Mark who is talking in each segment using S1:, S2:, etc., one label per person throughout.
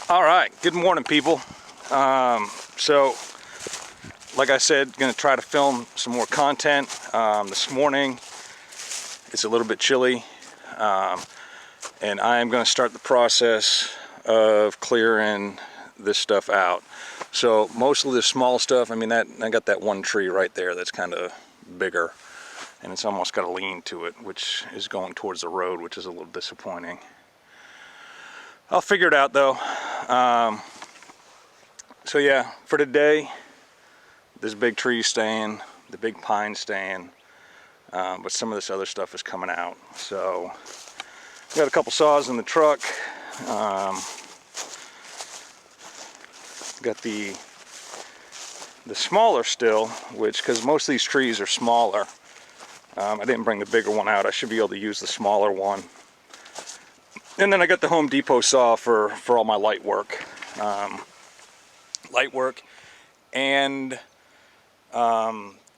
S1: All right, good morning, people. So, like I said, gonna try to film some more content. This morning, it's a little bit chilly, and I am gonna start the process of clearing this stuff out. So most of the small stuff, I mean, I got that one tree right there that's kind of bigger, and it's almost got a lean to it, which is going towards the road, which is a little disappointing. I'll figure it out though. So yeah, for today, this big tree's staying, the big pine's staying, but some of this other stuff is coming out. So got a couple saws in the truck. Got the smaller still, which, because most of these trees are smaller, I didn't bring the bigger one out. I should be able to use the smaller one. And then I got the Home Depot saw for all my light work. And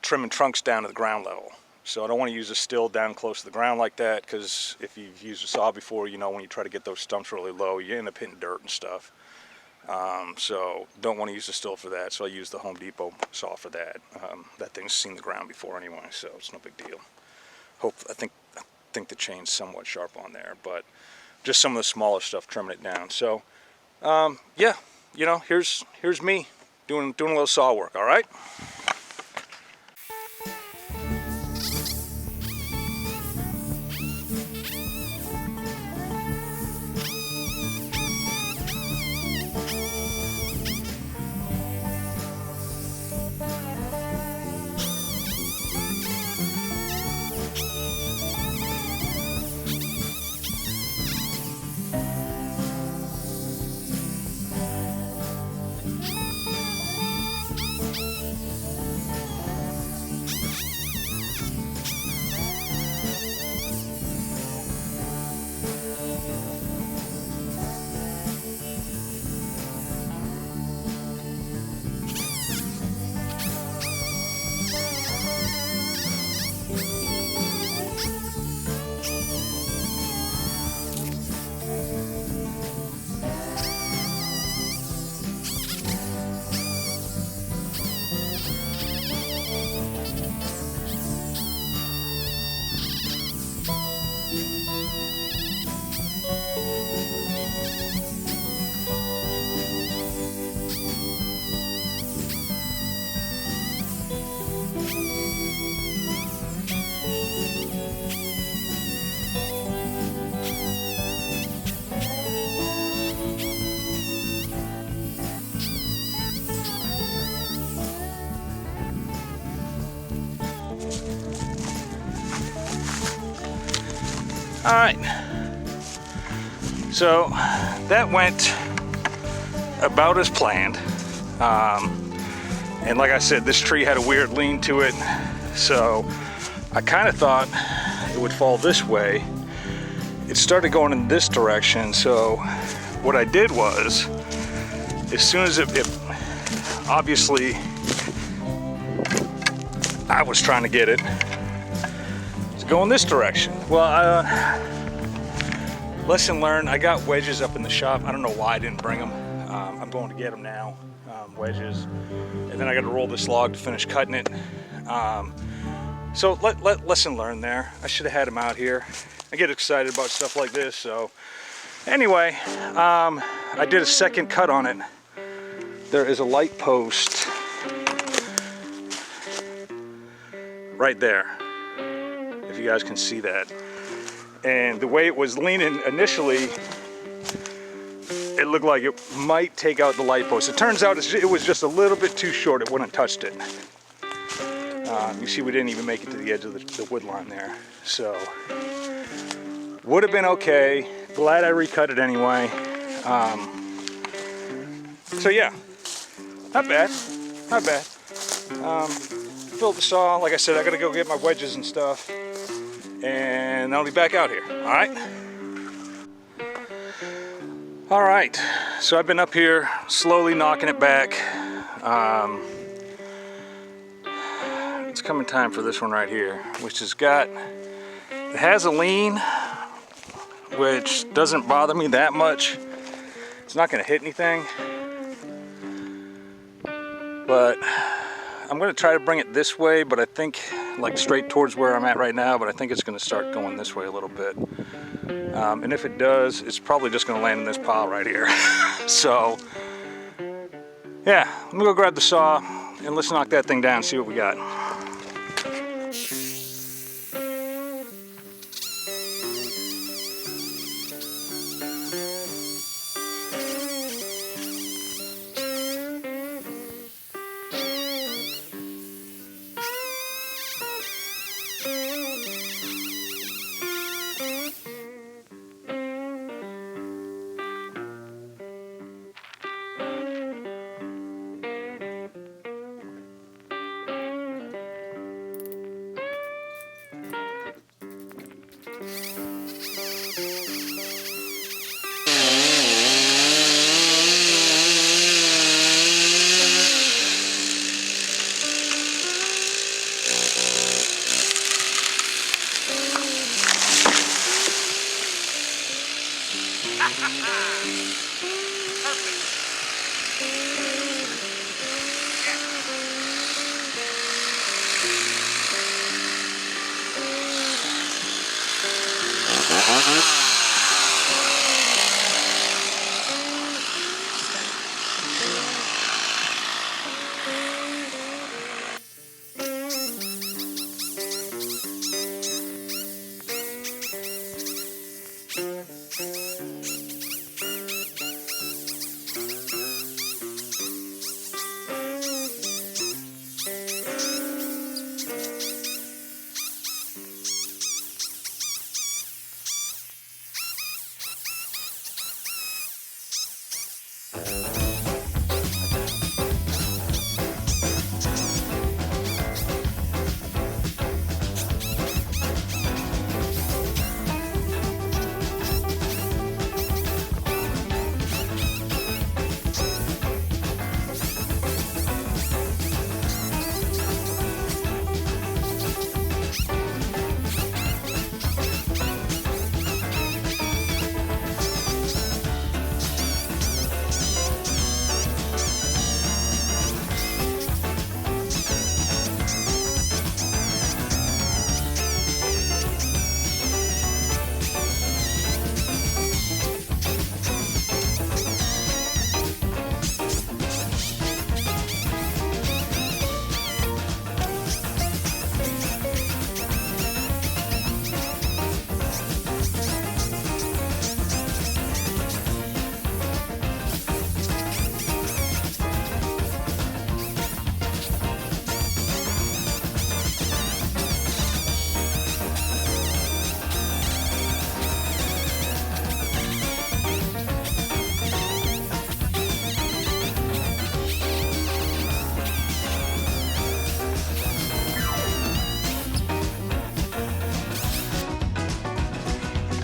S1: trimming trunks down to the ground level. So I don't want to use a still down close to the ground like that, because if you've used a saw before, you know when you try to get those stumps really low, you end up hitting dirt and stuff. So don't want to use a still for that, so I use the Home Depot saw for that. That thing's seen the ground before anyway, so it's no big deal. I think the chain's somewhat sharp on there, but just some of the smaller stuff, trimming it down. So yeah, you know, here's me doing a little saw work. All right. All right, so that went about as planned. And like I said, this tree had a weird lean to it, so I kind of thought it would fall this way. It started going in this direction, so what I did was, as soon as it obviously, I was trying to get it go in this direction. Well, lesson learned. I got wedges up in the shop. I don't know why I didn't bring them. I'm going to get them now, wedges, and then I got to roll this log to finish cutting it. So lesson learned there. I should have had them out here. I get excited about stuff like this. So anyway, I did a second cut on it. There is a light post right there, if you guys can see that. And the way it was leaning initially, it looked like it might take out the light post. It turns out it was just a little bit too short. It wouldn't have touched it. You see, we didn't even make it to the edge of the wood line there. So would have been okay. Glad I recut it anyway. So yeah, not bad, not bad. Filled the saw. Like I said, I gotta go get my wedges and stuff, and I'll be back out here. All right, so I've been up here slowly knocking it back. It's coming time for this one right here, which it has a lean, which doesn't bother me that much. It's not going to hit anything, but I'm going to try to bring it this way, but I think like straight towards where I'm at right now, but I think it's going to start going this way a little bit. And if it does, it's probably just going to land in this pile right here. So yeah, let me go grab the saw and let's knock that thing down and see what we got.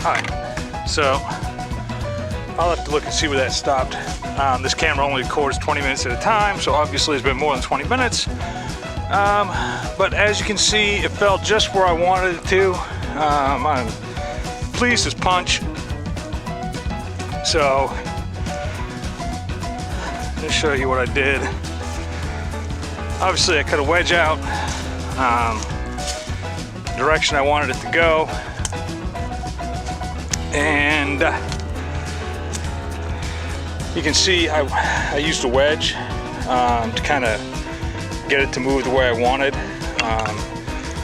S1: Alright, so I'll have to look and see where that stopped. This camera only records 20 minutes at a time, so obviously it's been more than 20 minutes. But as you can see, it fell just where I wanted it to. I'm pleased as punch. So, let me show you what I did. Obviously I cut a wedge out, direction I wanted it to go. And you can see I used a wedge to kind of get it to move the way I wanted.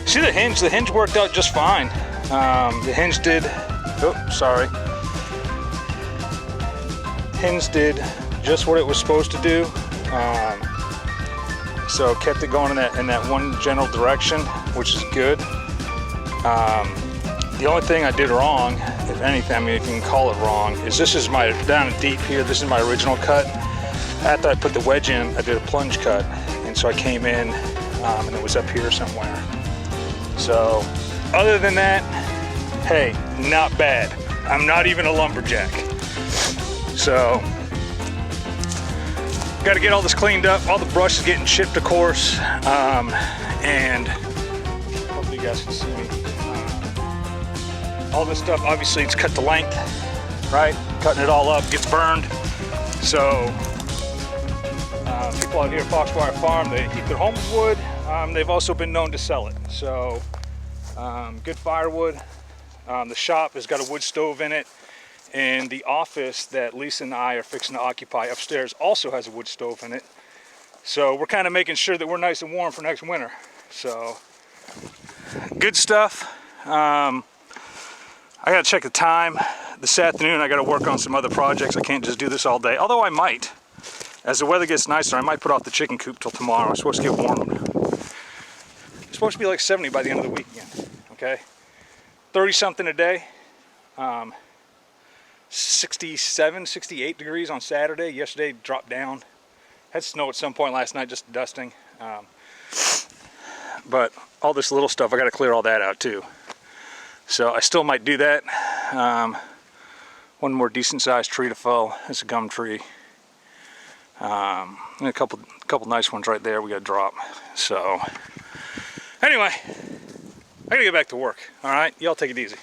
S1: See the hinge worked out just fine. The hinge did, hinge did just what it was supposed to do. So kept it going in that one general direction, which is good. The only thing I did wrong, if anything, I mean, if you can call it wrong, is this is my, down deep here, this is my original cut. After I put the wedge in, I did a plunge cut. And so I came in, and it was up here somewhere. So, other than that, hey, not bad. I'm not even a lumberjack. So, got to get all this cleaned up. All the brush is getting chipped, of course. And hopefully you guys can see me. All this stuff, obviously it's cut to length, right? Cutting it all up, gets burned. So people out here at Foxfire Farm, they heat their homes with wood. They've also been known to sell it. So good firewood. The shop has got a wood stove in it, and the office that Lisa and I are fixing to occupy upstairs also has a wood stove in it. So we're kind of making sure that we're nice and warm for next winter. So good stuff. I gotta check the time. This afternoon I gotta work on some other projects. I can't just do this all day, although I might. As the weather gets nicer, I might put off the chicken coop till tomorrow. It's supposed to get warm. It's supposed to be like 70 by the end of the week again, okay? 30 something a day. 67, 68 degrees on Saturday. Yesterday dropped down. Had snow at some point last night, just dusting. But all this little stuff, I gotta clear all that out too. So I still might do that. One more decent sized tree to fell. It's a gum tree. And a couple nice ones right there we gotta drop. So anyway, I gotta get back to work. All right, y'all take it easy.